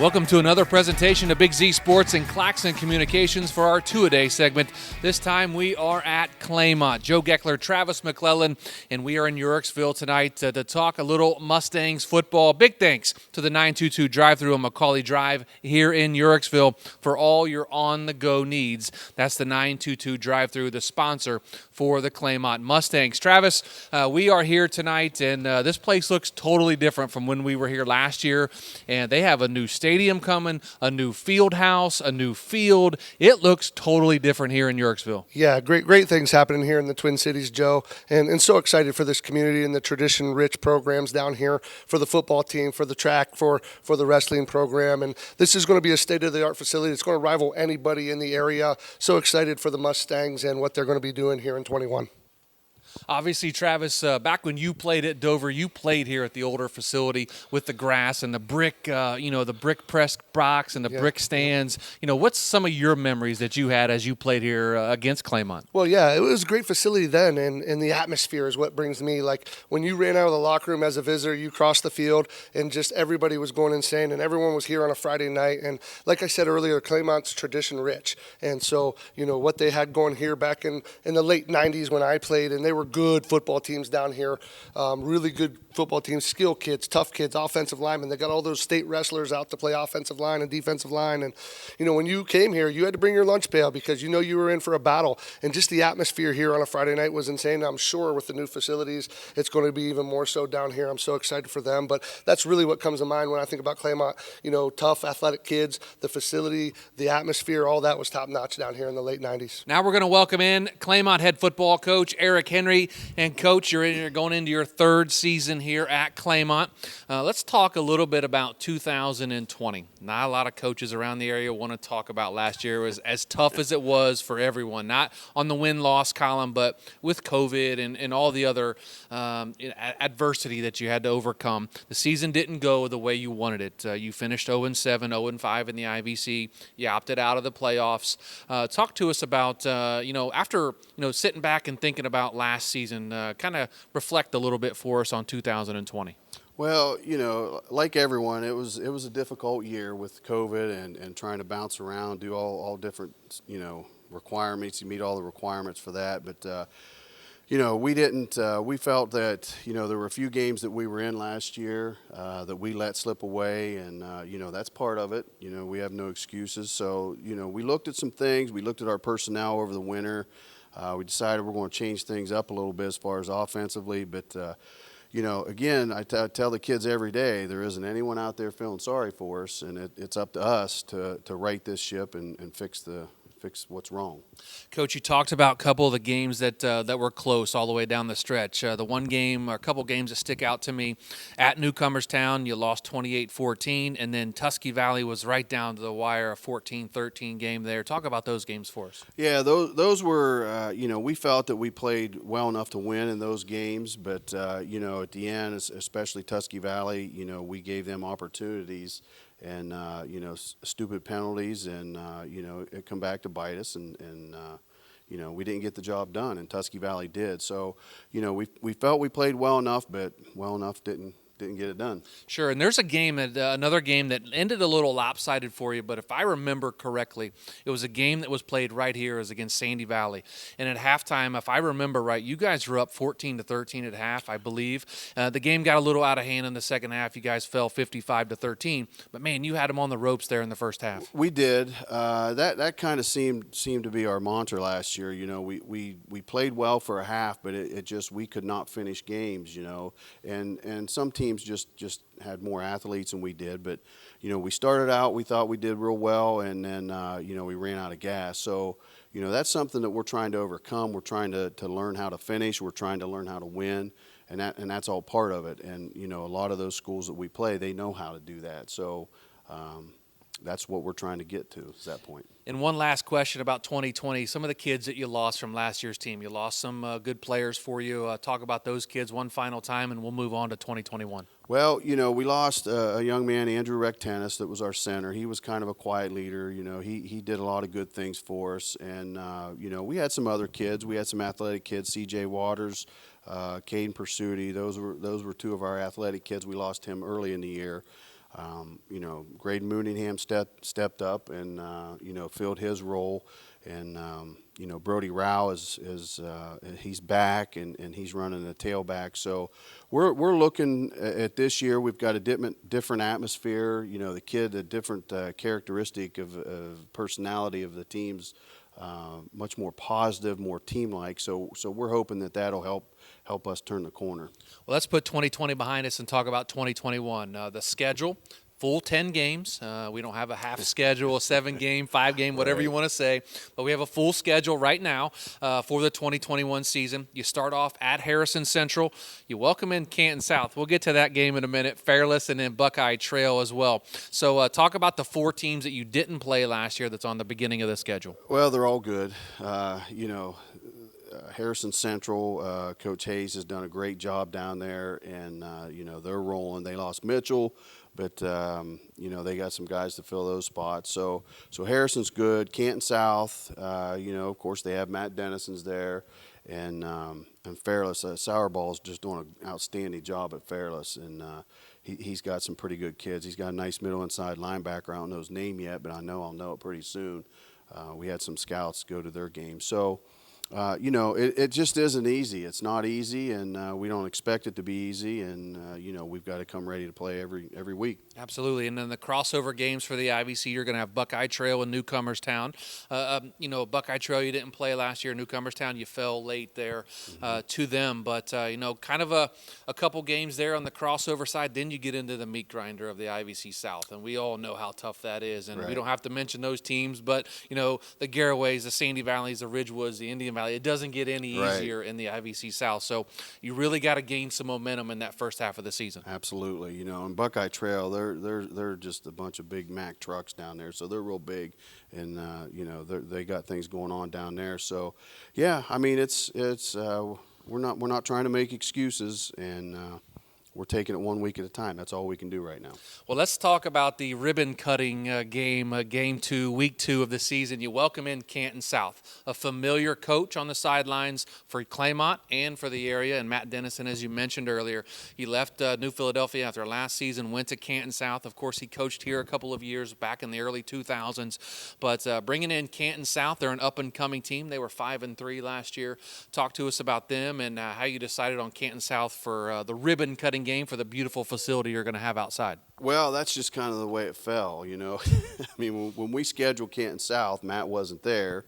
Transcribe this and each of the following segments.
Welcome to another presentation of Big Z Sports and Claxon Communications for our two-a-day segment. This time we are at Claymont. Joe Geckler, Travis McClellan, and we are in Yorksville tonight to talk a little Mustangs football. Big thanks to the 922 drive-thru on Macaulay Drive here in Yorksville for all your on-the-go needs. That's the 922 drive-thru, the sponsor for the Claymont Mustangs. Travis, we are here tonight, and this place looks totally different from when we were here last year, and they have a new stadium coming, a new field house, a new field. It looks totally different here in Yorksville. Yeah, great things happening here in the Twin Cities, Joe, and so excited for this community and the tradition-rich programs down here for the football team, for the track, for the wrestling program, and this is going to be a state-of-the-art facility. It's going to rival anybody in the area. So excited for the Mustangs and what they're going to be doing here in 21. Obviously, Travis, back when you played at Dover, you played here at the older facility with the grass and the brick, the brick press box and the brick stands. What's some of your memories that you had as you played here against Claymont? Well, yeah, it was a great facility then, and the atmosphere is what brings me. Like, when you ran out of the locker room as a visitor, you crossed the field, and just everybody was going insane, and everyone was here on a Friday night. And like I said earlier, Claymont's tradition-rich. And so, what they had going here back in the late 90s when I played, and they were good football teams down here, really good football teams, skill kids, tough kids, offensive linemen. They got all those state wrestlers out to play offensive line and defensive line. And, when you came here, you had to bring your lunch pail because you were in for a battle. And just the atmosphere here on a Friday night was insane. I'm sure with the new facilities, it's going to be even more so down here. I'm so excited for them. But that's really what comes to mind when I think about Claymont. Tough, athletic kids, the facility, the atmosphere, all that was top-notch down here in the late 90s. Now we're going to welcome in Claymont head football coach Eric Henry. And, Coach, you're going into your third season here at Claymont. Let's talk a little bit about 2020. Not a lot of coaches around the area want to talk about last year. It was as tough as it was for everyone, not on the win-loss column, but with COVID and all the other adversity that you had to overcome. The season didn't go the way you wanted it. You finished 0-7, 0-5 in the IVC. You opted out of the playoffs. Talk to us about, after sitting back and thinking about last season, kind of reflect a little bit for us on 2020. Well, like everyone, it was a difficult year with COVID and trying to bounce around, do all different, requirements. You meet all the requirements for that. But, we didn't, we felt that, there were a few games that we were in last year that we let slip away. And, that's part of it. We have no excuses. So, we looked at some things. We looked at our personnel over the winter. We decided we're going to change things up a little bit as far as offensively. But, again, I tell the kids every day, there isn't anyone out there feeling sorry for us, and it's up to us to right this ship and fix what's wrong. Coach, you talked about a couple of the games that were close all the way down the stretch. The one game, or a couple games that stick out to me, at Newcomerstown, you lost 28-14, and then Tusky Valley was right down to the wire, a 14-13 game there. Talk about those games for us. Yeah, those were, we felt that we played well enough to win in those games, but, at the end, especially Tusky Valley, we gave them opportunities and, stupid penalties, and, it come back to bite us, and we didn't get the job done, and Tusky Valley did. So, we felt we played well enough, but well enough didn't get it done. Sure, and there's a game, another game that ended a little lopsided for you, but if I remember correctly, it was a game that was played right here. It was against Sandy Valley. And at halftime, if I remember right, you guys were up 14-13 at half, I believe. The game got a little out of hand in the second half. You guys fell 55-13. But, man, you had them on the ropes there in the first half. We did. That kind of seemed to be our mantra last year. We played well for a half, but it just we could not finish games, And some teams just had more athletes than we did, but we started out, we thought we did real well, and then we ran out of gas. So that's something that we're trying to overcome. We're trying to learn how to finish. We're trying to learn how to win, and that's all part of it. And a lot of those schools that we play, they know how to do that. So that's what we're trying to get to, is that point. And one last question about 2020. Some of the kids that you lost from last year's team, you lost some good players for you. Talk about those kids one final time, and we'll move on to 2021. Well, we lost a young man, Andrew Rectennis, that was our center. He was kind of a quiet leader. He did a lot of good things for us. And, we had some other kids. We had some athletic kids, C.J. Waters, Caden Pursuti. Those were two of our athletic kids. We lost him early in the year. Graydon Mooningham stepped up and filled his role, and Brody Rao is he's back and he's running the tailback. So we're looking at this year. We've got a different atmosphere. The kid, a different characteristic of personality of the teams. Much more positive, more team-like. So we're hoping that that'll help us turn the corner. Well, let's put 2020 behind us and talk about 2021. The schedule, full 10 games. We don't have a half schedule, a 7-game, 5-game, whatever you want to say. But we have a full schedule right now for the 2021 season. You start off at Harrison Central. You welcome in Canton South. We'll get to that game in a minute. Fairless and then Buckeye Trail as well. So talk about the 4 teams that you didn't play last year that's on the beginning of the schedule. Well, they're all good. Harrison Central, Coach Hayes has done a great job down there, and they're rolling. They lost Mitchell, but they got some guys to fill those spots. So Harrison's good. Canton South, of course they have Matt Dennison's there, and Fairless. Sourball's just doing an outstanding job at Fairless, and he's got some pretty good kids. He's got a nice middle inside linebacker. I don't know his name yet, but I know I'll know it pretty soon. We had some scouts go to their game, so. It just isn't easy. It's not easy, and we don't expect it to be easy. And we've got to come ready to play every week. Absolutely. And then the crossover games for the IVC, you're going to have Buckeye Trail and Newcomerstown. Buckeye Trail you didn't play last year. Newcomerstown you fell late there to them. But kind of a couple games there on the crossover side. Then you get into the meat grinder of the IVC South, and we all know how tough that is. And we don't have to mention those teams, but the Garaways, the Sandy Valleys, the Ridgewoods, the Indian Valley. It doesn't get any easier in the IVC South. So you really got to gain some momentum in that first half of the season. Absolutely. And Buckeye Trail, they're just a bunch of big Mack trucks down there, so they're real big, and they got things going on down there. So yeah, I mean it's we're not trying to make excuses, and we're taking it 1 week at a time. That's all we can do right now. Well, let's talk about the ribbon cutting game, game 2, week 2 of the season. You welcome in Canton South, a familiar coach on the sidelines for Claymont and for the area. And Matt Dennison, as you mentioned earlier, he left New Philadelphia after last season, went to Canton South. Of course, he coached here a couple of years back in the early 2000s. But bringing in Canton South, they're an up-and-coming team. They were 5-3 last year. Talk to us about them and how you decided on Canton South for the ribbon cutting game for the beautiful facility you're going to have outside. Well, that's just kind of the way it fell, I mean, when we scheduled Canton South, Matt wasn't there.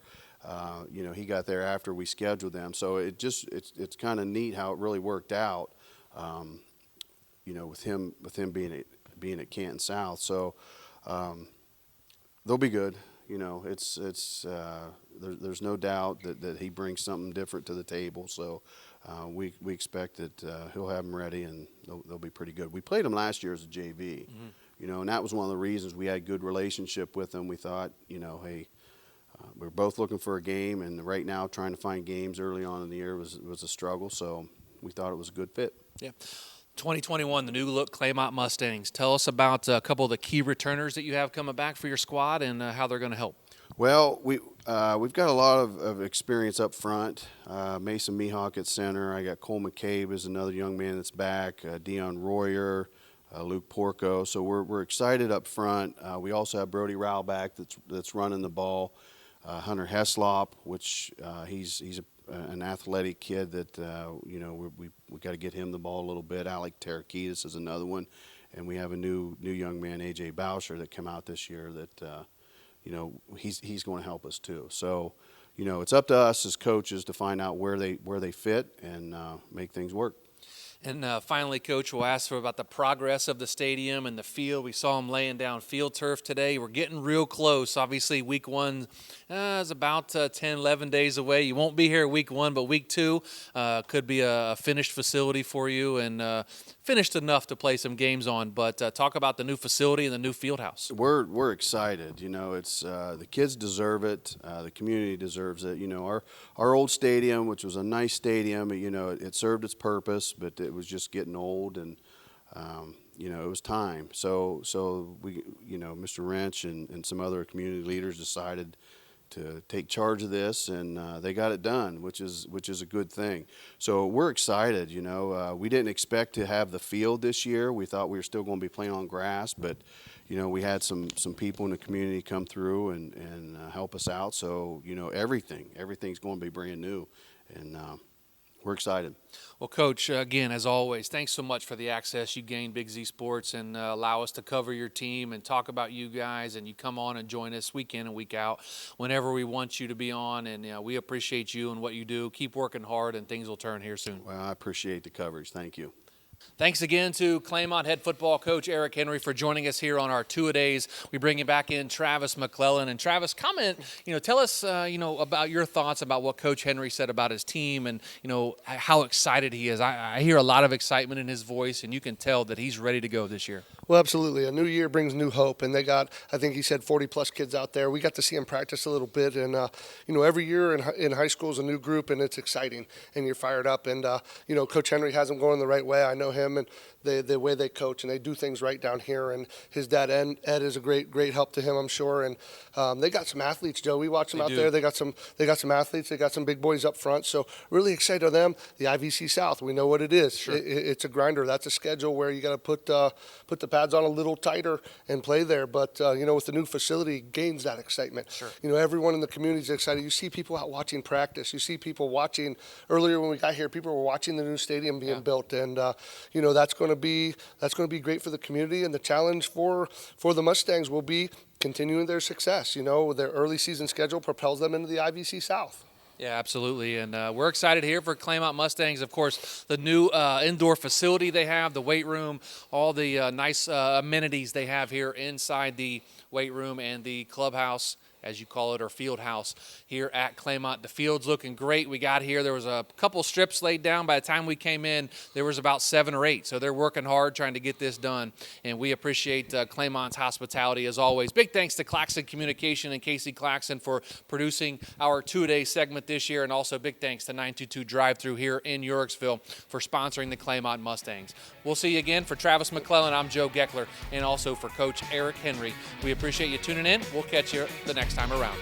He got there after we scheduled them, so it's kind of neat how it really worked out. With him being at Canton South, so they'll be good. There's no doubt that he brings something different to the table. So we expect that he'll have them ready, and they'll be pretty good. We played them last year as a JV, and that was one of the reasons we had a good relationship with them. We thought, hey, we're both looking for a game, and right now trying to find games early on in the year was a struggle. So we thought it was a good fit. Yeah. 2021, the new look Claymont Mustangs. Tell us about a couple of the key returners that you have coming back for your squad and how they're going to help. Well, we've got a lot of experience up front. Mason Mihawk at center. I got Cole McCabe is another young man that's back. Dion Royer, Luke Porco. So we're excited up front. We also have Brody Rao back that's running the ball. Hunter Heslop, which he's an athletic kid that we got to get him the ball a little bit. Alec Tarakitis is another one, and we have a new young man, AJ Boucher, that came out this year that he's going to help us too. So it's up to us as coaches to find out where they fit and make things work. And finally, Coach, we'll ask about the progress of the stadium and the field. We saw them laying down field turf today. We're getting real close. Obviously, week 1 is about 10, 11 days away. You won't be here week 1, but week 2 could be a finished facility for you and finished enough to play some games on. But talk about the new facility and the new field house. We're excited. It's the kids deserve it. The community deserves it. Our old stadium, which was a nice stadium, it served its purpose, but it was just getting old, and it was time. So we, Mr. Wrench and some other community leaders decided to take charge of this, and they got it done, which is a good thing. So we're excited. You know, we didn't expect to have the field this year. We thought we were still going to be playing on grass, but you know, we had some people in the community come through and help us out. So you know, everything's going to be brand new, and we're excited. Well, Coach, again, as always, thanks so much for the access you gained Big Z Sports and allow us to cover your team and talk about you guys. And you come on and join us week in and week out whenever we want you to be on. And we appreciate you and what you do. Keep working hard, and things will turn here soon. Well, I appreciate the coverage. Thank you. Thanks again to Claymont head football coach Eric Henry for joining us here on our two-a-days. We bring you back in Travis McClellan. And Travis, comment, tell us, about your thoughts about what Coach Henry said about his team and, how excited he is. I hear a lot of excitement in his voice, and you can tell that he's ready to go this year. Well, absolutely. A new year brings new hope, and they got, I think he said 40-plus kids out there. We got to see them practice a little bit, and, every year in high school is a new group, and it's exciting, and you're fired up. And, Coach Henry has them going the right way. I know him and the way they coach, and they do things right down here. And his dad, Ed, is a great help to him, I'm sure. And they got some athletes, Joe. We watch them out there. They got some athletes. They got some big boys up front. So really excited on them. The IVC South, we know what it is. Sure. It's a grinder. That's a schedule where you got to put the pads on a little tighter and play there. But with the new facility, gains that excitement. Sure. Everyone in the community is excited. You see people out watching practice. You see people watching. Earlier when we got here, people were watching the new stadium being built, and that's going to be great for the community. And the challenge for the Mustangs will be continuing their success. Their early season schedule propels them into the IVC South. Yeah, absolutely. And we're excited here for Claymont Mustangs. Of course, the new indoor facility they have, the weight room, all the nice amenities they have here inside the weight room and the clubhouse, as you call it, or field house here at Claymont. The field's looking great. We got here, there was a couple strips laid down. By the time we came in, there was about 7 or 8. So they're working hard trying to get this done. And we appreciate Claymont's hospitality as always. Big thanks to Claxon Communication and Casey Claxon for producing our two-a-day segment this year. And also big thanks to 922 Drive-Thru here in Yorksville for sponsoring the Claymont Mustangs. We'll see you again. For Travis McClellan, I'm Joe Geckler. And also for Coach Eric Henry. We appreciate you tuning in. We'll catch you the next time around.